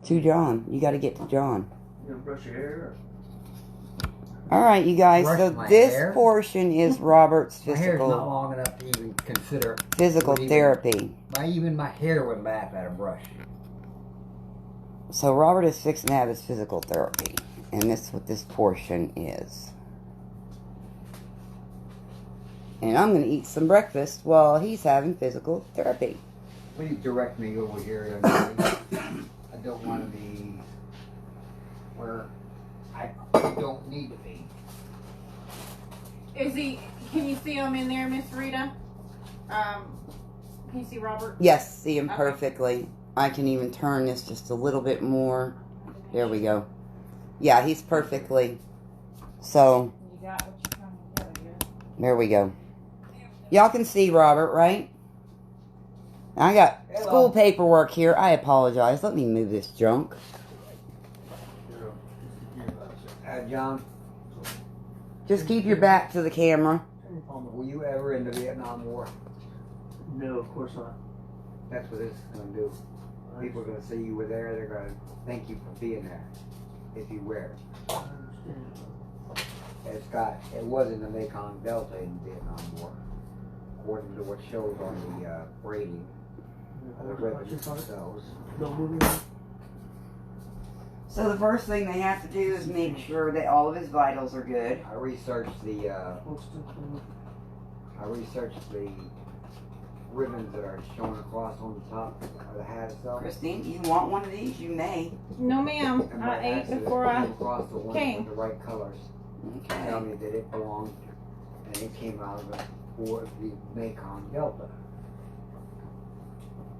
To John. You got to get to John. You gonna brush your hair? All right, you guys. So this portion is Robert's My hair's not physical long enough to even consider therapy. Even my hair would laugh at a brush. So Robert is fixing to have his physical therapy, and this is what this portion is. And I'm going to eat some breakfast while he's having physical therapy. Please direct me over here. I don't want to be where I don't need to be. Is he? Can you see him in there, Miss Rita? Can you see Robert? Yes, see him perfectly. I can even turn this just a little bit more. There we go. Yeah, he's perfectly. So, You got what you're trying to do here. there we go. Y'all can see Robert, right? I got school paperwork here. I apologize. Let me move this junk. John, Just keep your back to the camera. were you ever in the Vietnam War? No, of course not. That's what this is going to do. People are going to see you were there. They're going to thank you for being there. If you were. I understand. It was in the Mekong Delta in the Vietnam War, according to what shows on the rating of the weapons themselves. No movie. So the first thing they have to do is make sure that all of his vitals are good. I researched the ribbons that are shown across on the top of the hat itself. Christine, do you want one of these? You may. No, ma'am. And I by ate accident, before came I across the ones came. with the right colors. Okay. Tell me that it belonged, and it came out of the Mekong Delta,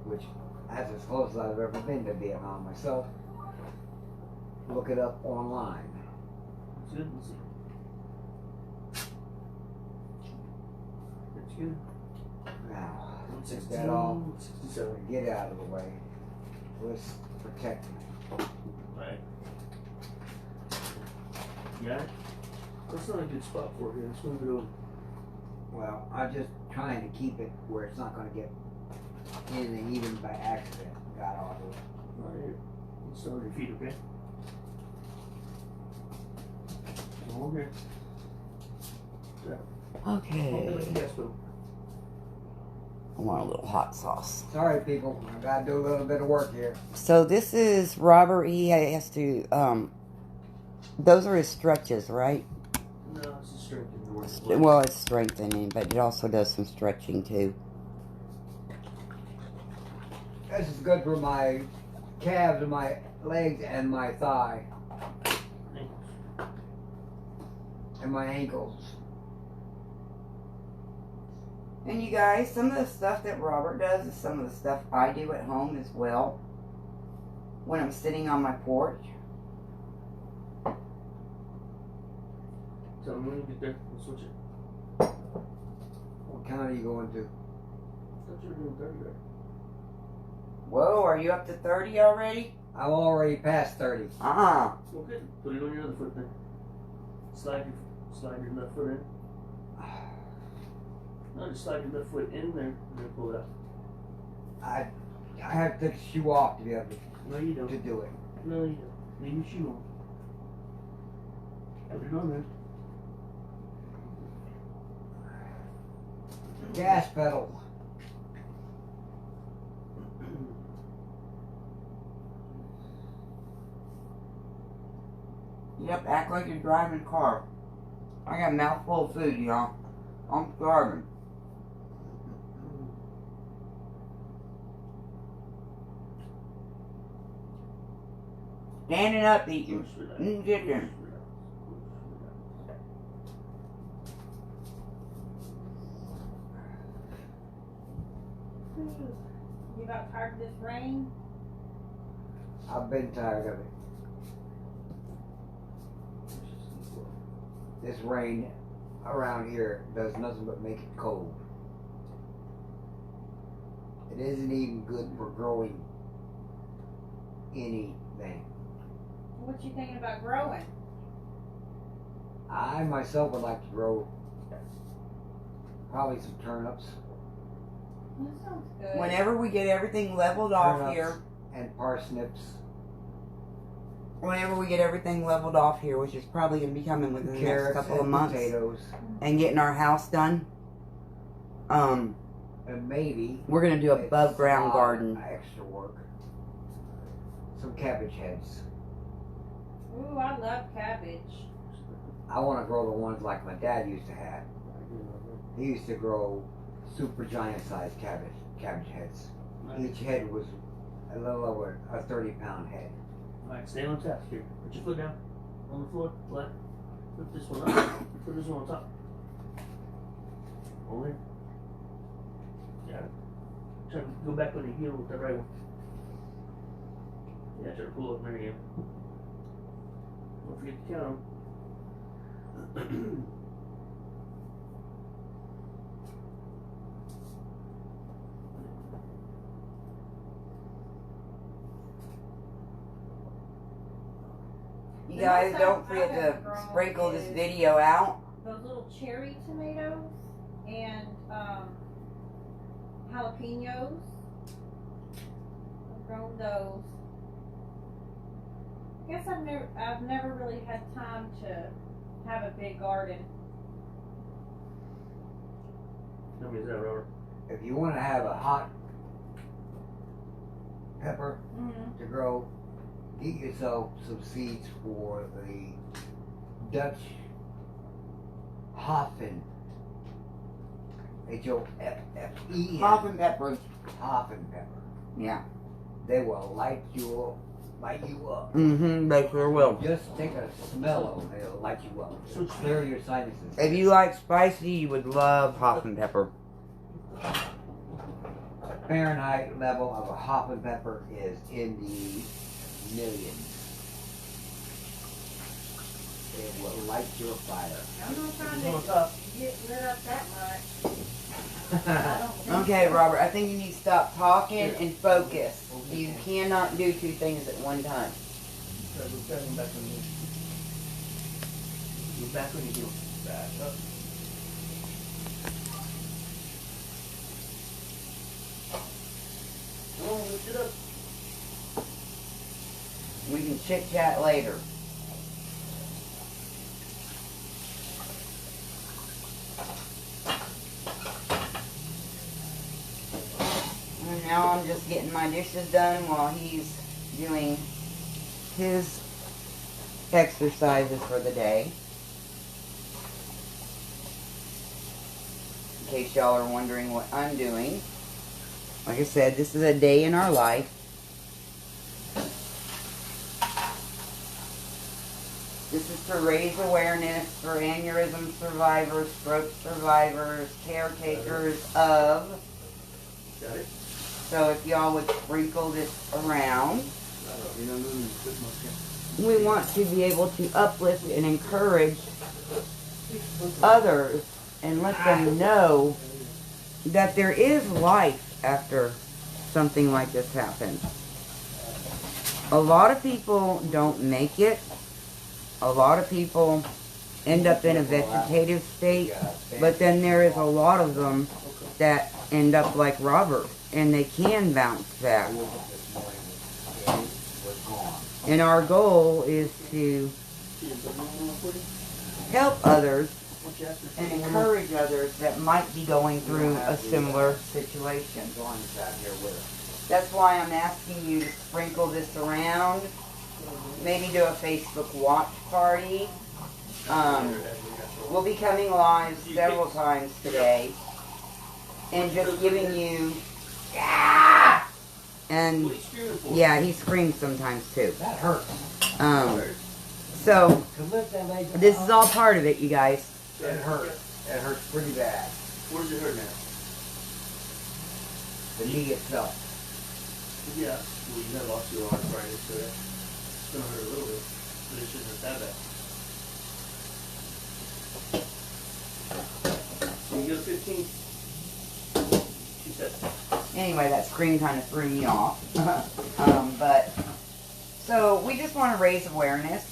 which that's as close as I've ever been to Vietnam myself. Look it up online. It's good. It's good. Now, take 116, that off. 67. Get out of the way. Let's protect me. Right. Yeah. That's not a good spot for you. Let's move it over. Well, I'm just trying to keep it where it's not going to get in, and even by accident got off of it. Right here. Let's start your feet, okay? Okay. Okay. Yes, but I want a little hot sauce. Sorry, people. I got to do a little bit of work here. So this is Robert. He has to, those are his stretches, right? no, it's a strengthening work. Well, it's strengthening, but it also does some stretching too. This is good for my calves and my legs and my thigh and my ankles. And you guys, some of the stuff that Robert does is some of the stuff I do at home as well. When I'm sitting on my porch. So when you get there, we'll switch it. What kind are you going to? I thought you were doing 30 there. Whoa, are you up to 30 already? I'm already past 30. Uh-uh. Well, good. Put it on your other foot then. Slide your left foot in. No, just slide your left foot in there and then pull it out. I have to take a shoe off to be able No, you don't. to do it. No, you don't. Leave your shoe on. Put it on there. Gas pedal. Yep, act like you're driving a car. I got a mouthful of food, y'all. I'm starving. Standing up eating. Chicken. You about tired of this rain? I've been tired of it. This rain around here does nothing but make it cold. It isn't even good for growing anything. What you thinking about growing? I myself would like to grow probably some turnips. That sounds good. Whenever we get everything leveled off Turnips here. and parsnips whenever we get everything leveled off here, which is probably going to be coming within the next Carrots couple of and months, potatoes, and getting our house done, and maybe we're going to do it's above ground not garden. extra work. Some cabbage heads. Ooh, I love cabbage. I want to grow the ones like my dad used to have. He used to grow super giant sized cabbage heads. Each head was a little over a 30-pound head. Alright, stay on task here. Put your foot down on the floor, flat. Put this one up. Put this one on top. Over here. Got it. Try to go back on your heel with that right one. Yeah, try to pull up there again. Don't forget to count them. You guys don't forget to sprinkle this video out. Those little cherry tomatoes and jalapenos. I've grown those. I guess I've never really had time to have a big garden. How many is that, Robert? If you want to have a hot pepper Mm-hmm. to grow, get yourself some seeds for the Dutch Hoffen. H-O-F-F-E-N. Hoffen pepper. Hoffen pepper. Yeah. They will light you up. Mm-hmm, they sure will. Just take a smell of them, it'll light you up. It'll clear your sinuses. If you like spicy, you would love Hoffen pepper. Fahrenheit level of a Hoffen pepper is in the millions. It will light your fire. I'm not trying Put this one on to top. get rid of that much. I don't think Okay, so. Robert, I think you need to stop talking and focus. You cannot do two things at one time. Try to go back on your heel. Go back on your heel. Back up. Come on, lift it up. We can chit chat later. And now I'm just getting my dishes done while he's doing his exercises for the day. In case y'all are wondering what I'm doing. Like I said, this is a day in our life. This is to raise awareness for aneurysm survivors, stroke survivors, caretakers of. Got it? So if y'all would sprinkle this around, we want to be able to uplift and encourage others and let them know that there is life after something like this happens. A lot of people don't make it. A lot of people end up in a vegetative state, but then there is a lot of them that end up like Robert, and they can bounce back. And our goal is to help others and encourage others that might be going through a similar situation. That's why I'm asking you to sprinkle this around. Maybe do a Facebook watch party. We'll be coming live several times today. And just giving you... And, yeah, he screams sometimes too. That hurts. So, To lift that leg up, this is all part of it, you guys. it hurts. It hurts pretty bad. Where does it hurt now? The knee itself. Yeah. Well, you have osteoarthritis, so it's going to hurt a little bit. But it shouldn't hurt that bad. Can you go 15? She said. Anyway, that scream kind of threw me off. But, so we just want to raise awareness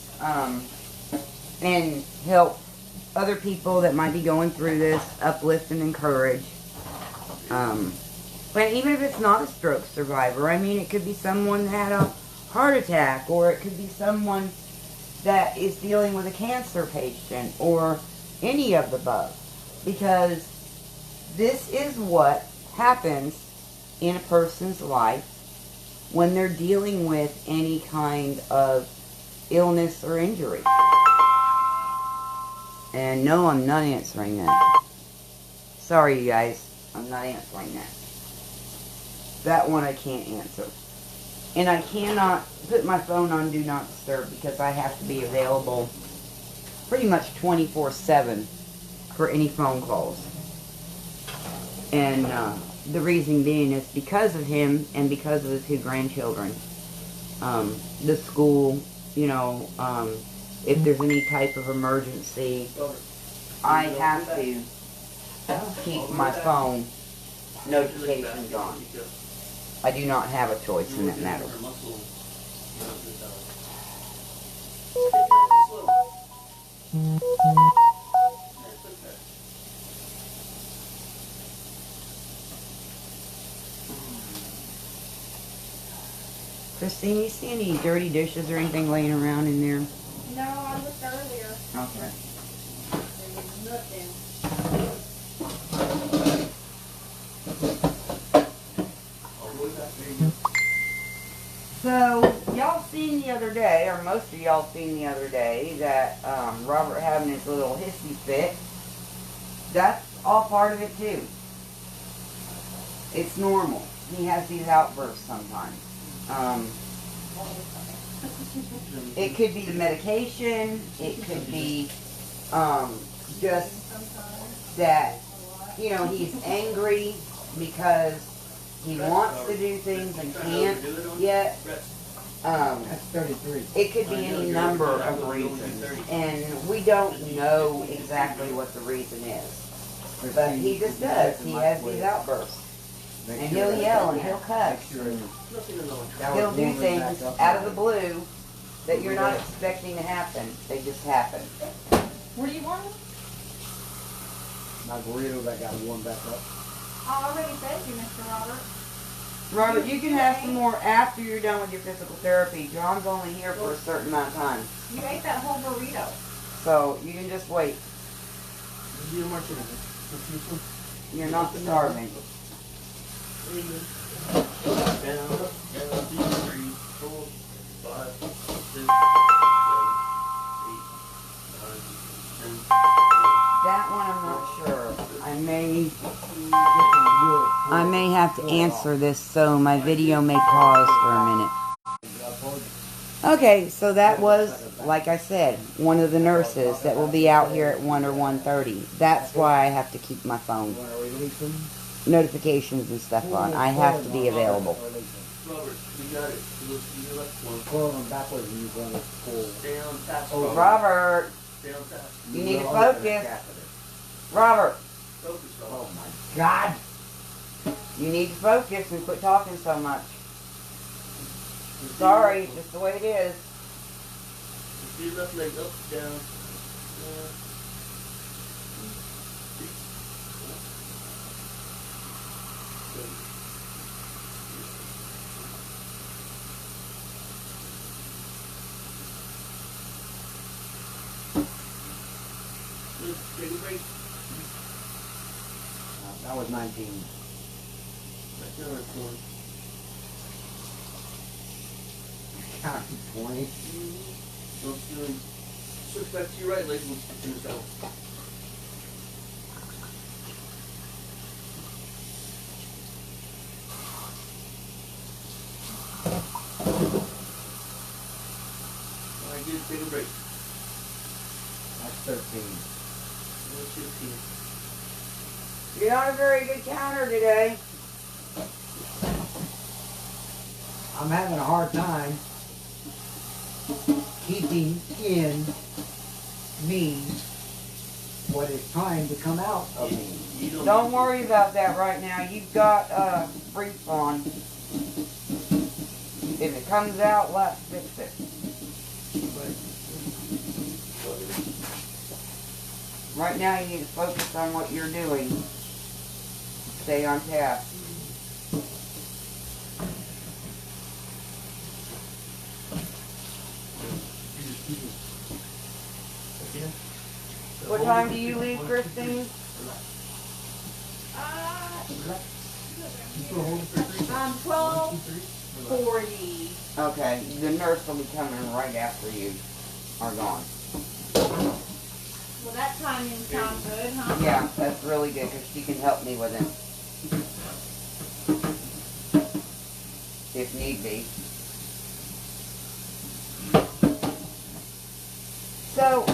and help other people that might be going through this, uplift and encourage. But even if it's not a stroke survivor, I mean, it could be someone that had a heart attack, or it could be someone that is dealing with a cancer patient, or any of the above. Because this is what happens in a person's life when they're dealing with any kind of illness or injury. And no, I'm not answering that. Sorry, you guys. I'm not answering that. That one I can't answer. And I cannot put my phone on Do Not Disturb because I have to be available pretty much 24/7 for any phone calls. And the reason being is because of him and because of the 2 grandchildren. The school, you know, if there's any type of emergency, I have to keep my phone notifications on. I do not have a choice in that matter. Christine, you see any dirty dishes or anything laying around in there? No, I looked earlier. Okay. There was nothing. So, y'all seen the other day, or most of y'all seen the other day, that Robert having his little hissy fit. That's all part of it too. It's normal. He has these outbursts sometimes. It could be the medication. It could be just that, you know, he's angry because he wants to do things and can't yet. That's 33. It could be any number of reasons, and we don't know exactly what the reason is. But he just does. He has these outbursts. And he'll yell and he'll cuss. He'll do things out of the blue that you're not expecting to happen. They just happen. What do you want? My burritos, I got one back up. I already fed you, Mr. Robert. Robert, you can have some more after you're done with your physical therapy. John's only here for a certain amount of time. You ate that whole burrito. So you can just wait. You're not starving. That one I'm not sure. I may have to answer this, so my video may pause for a minute. Okay, so that was, like I said, one of the nurses that will be out here at 1 or 1:30. That's why I have to keep my phone notifications and stuff on. I have to be available. Robert, you got it. You left one. Pull them backwards and you run it full. Stay on task. Oh, Robert, Stay on task. you need to focus. Robert, Focus, Robert. Oh my God! you need to focus and quit talking so much. Sorry, it's just the way it is. See your left leg up, down. Take a break. That was 19. Back down to 20. Counting 20. Don't feel. Switch back to your right leg. We'll finish that one. Alright, good. Take a break. That's 13. That's 15. You're not a very good counter today. I'm having a hard time keeping in me what is trying to come out of me. Don't worry about that right now. You've got brief on. If it comes out, let's fix it. Right now you need to focus on what you're doing. Stay on task. What time do you leave, Christine? 12:40. Okay, the nurse will be coming right after you are gone. Well, that timing sounds good, huh? Yeah, that's really good because she can help me with it. If need be. So,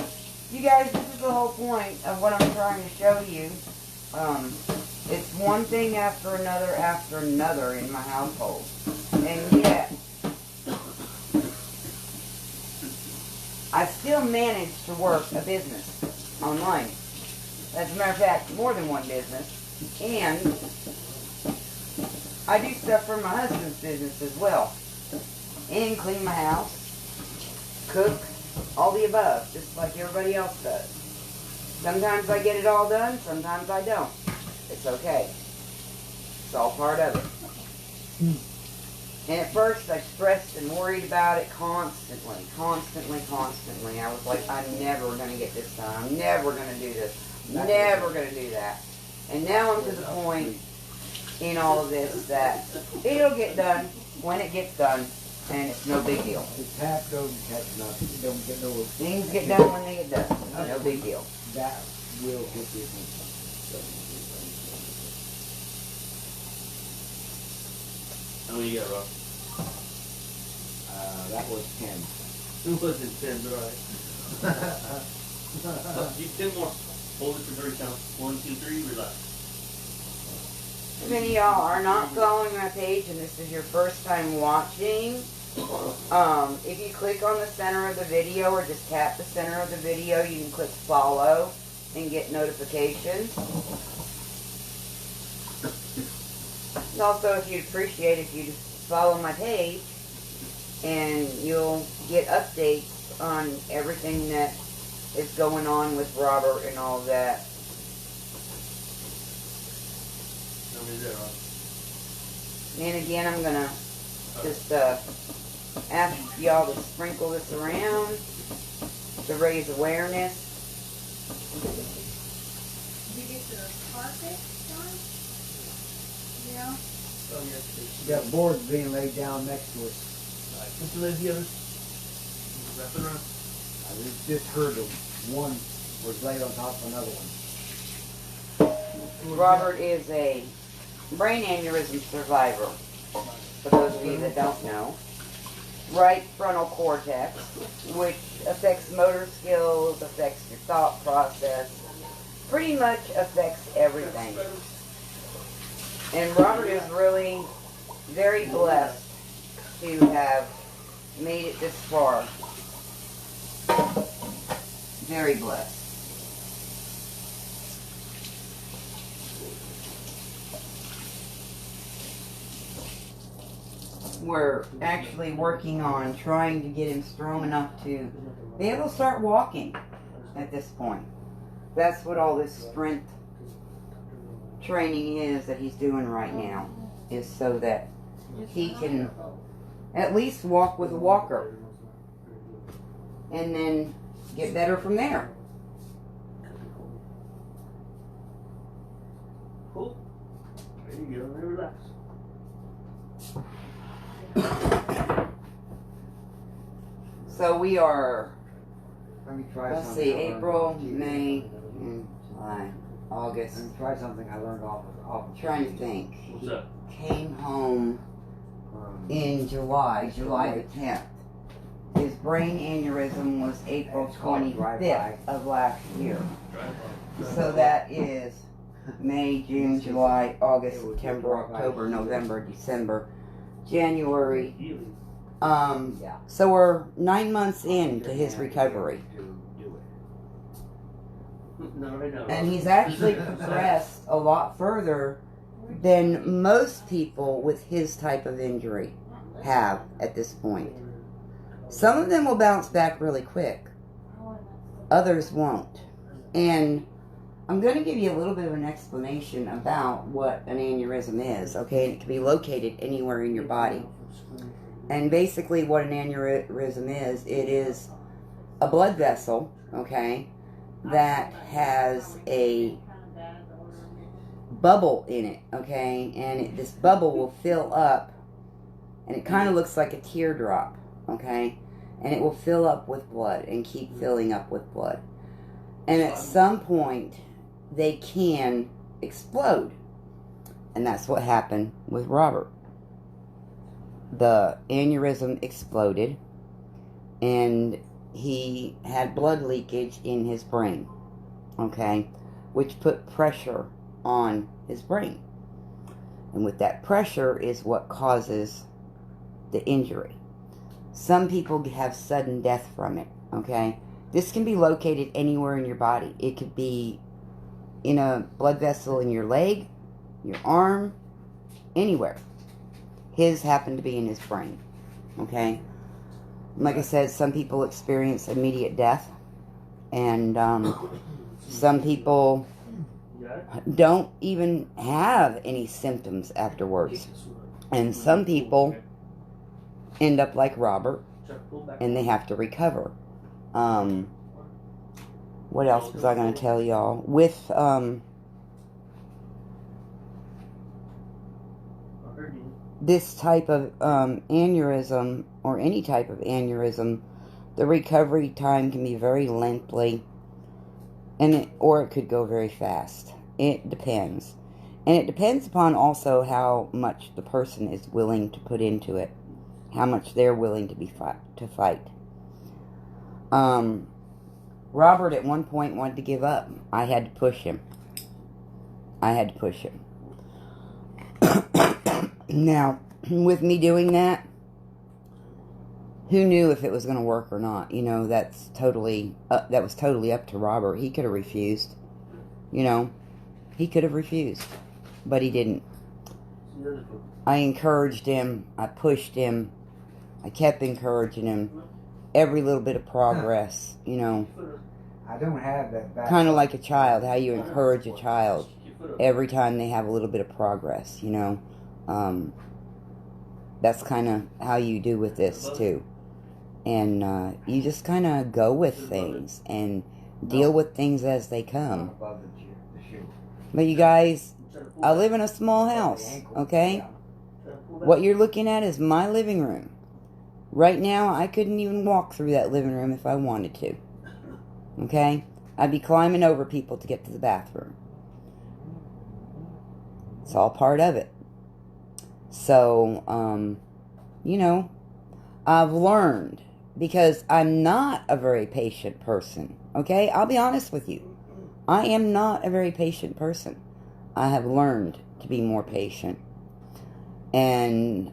you guys, this is the whole point of what I'm trying to show you. It's one thing after another in my household. And yet, I still manage to work a business online. As a matter of fact, more than one business. And I do stuff for my husband's business as well. And clean my house, cook, all the above, just like everybody else does. Sometimes I get it all done, sometimes I don't. It's okay. It's all part of it. And at first I stressed and worried about it constantly. I was like, I'm never going to get this done. I'm never going to do this. Never going to do that. And now I'm to the point in all of this that it'll get done when it gets done, and it's no big deal. The tap don't catch nothing. Don't get no. Things get done when they get done. No big deal. That will get the attention. How many you got, Rob? That was 10. It wasn't 10, but alright. You 10 more. Hold it for 30 counts. 1, 2, 3, relax. If many of y'all are not following my page and this is your first time watching, if you click on the center of the video or just tap the center of the video, you can click follow and get notifications. And also, if you'd appreciate if you'd follow my page, and you'll get updates on everything that is going on with Robert and all that. How many is that, Rob? And again, I'm gonna just ask y'all to sprinkle this around to raise awareness. Did you get your carpet done? Yeah. Oh, yes. We got boards being laid down next to us. Just to leave the others. Wrap it around. I just heard of one was laid on top of another one. Robert is a brain aneurysm survivor, for those of you that don't know. Right frontal cortex, which affects motor skills, affects your thought process, pretty much affects everything. And Robert is really very blessed to have made it this far. Very blessed. We're actually working on trying to get him strong enough to be able to start walking at this point. That's what all this strength training is that he's doing right now, is so that he can at least walk with a walker and then get better from there. Cool. There you go. Now relax. So we are, Let me try let's something. see, I learned April, off of TV. May, July, August. Let me try something I learned off of Trying to TV. think. What's up? Came home Um, in July, July the 10th. His brain aneurysm was April It's called 25th of last year. Drive So that is May, June, July, August, It was September, right by October, here. November, December, January. Healing. Yeah. So we're 9 months into his recovery. To do it. Not right now. And he's actually progressed a lot further than most people with his type of injury have at this point. Some of them will bounce back really quick. Others won't. And I'm going to give you a little bit of an explanation about what an aneurysm is, okay? And it can be located anywhere in your body. And basically what an aneurysm is, it is a blood vessel, okay, that has a bubble in it, okay? And this bubble will fill up, and it kind of looks like a teardrop, okay? And it will fill up with blood and keep filling up with blood. And at some point, they can explode. And that's what happened with Robert. The aneurysm exploded, and he had blood leakage in his brain, okay? Which put pressure on his brain. And with that pressure is what causes the injury. Some people have sudden death from it, okay? This can be located anywhere in your body. It could be in a blood vessel in your leg, your arm, anywhere. His happened to be in his brain, okay? Like I said, some people experience immediate death, and some people don't even have any symptoms afterwards. And some people end up like Robert, and they have to recover. What else was I going to tell y'all? With this type of aneurysm, or any type of aneurysm, the recovery time can be very lengthy, or it could go very fast. It depends. And it depends upon also how much the person is willing to put into it, how much they're willing to fight. Robert at one point wanted to give up. I had to push him. Now, with me doing that, who knew if it was going to work or not? You know, that was totally up to Robert. He could have refused. You know, he could have refused, but he didn't. I encouraged him. I pushed him. I kept encouraging him. Every little bit of progress, you know. I don't have that back. Kind of like a child, how you encourage a child every time they have a little bit of progress, you know. That's kind of how you do with this, too. And you just kind of go with things and deal with things as they come. But you guys, I live in a small house, okay? What you're looking at is my living room. Right now, I couldn't even walk through that living room if I wanted to. Okay? I'd be climbing over people to get to the bathroom. It's all part of it. So, you know, I've learned, because I'm not a very patient person. Okay? I'll be honest with you. I am not a very patient person. I have learned to be more patient. And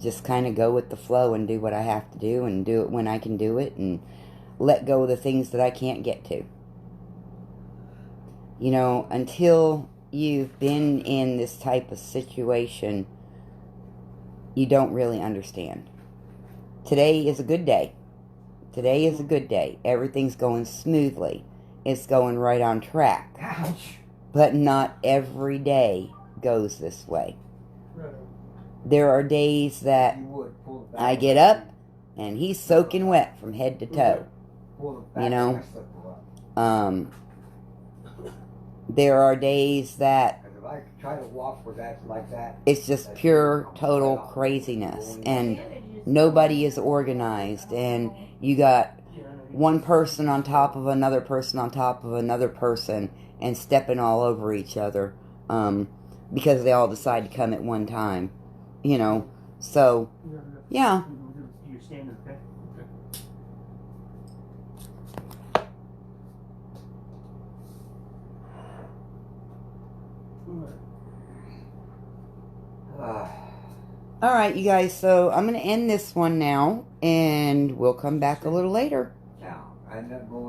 just kind of go with the flow and do what I have to do, and do it when I can do it, and let go of the things that I can't get to. You know, until you've been in this type of situation, you don't really understand. Today is a good day. Today is a good day. Everything's going smoothly. It's going right on track. Ouch. But not every day goes this way. There are days that I get up and he's soaking wet from head to toe. You know? There are days that it's just pure, total craziness. And nobody is organized. And you got one person on top of another person on top of another person, and stepping all over each other. Because they all decide to come at one time. You know, so, yeah. You're standing, okay? Alright, you guys, so I'm going to end this one now, and we'll come back a little later. Now, I end up going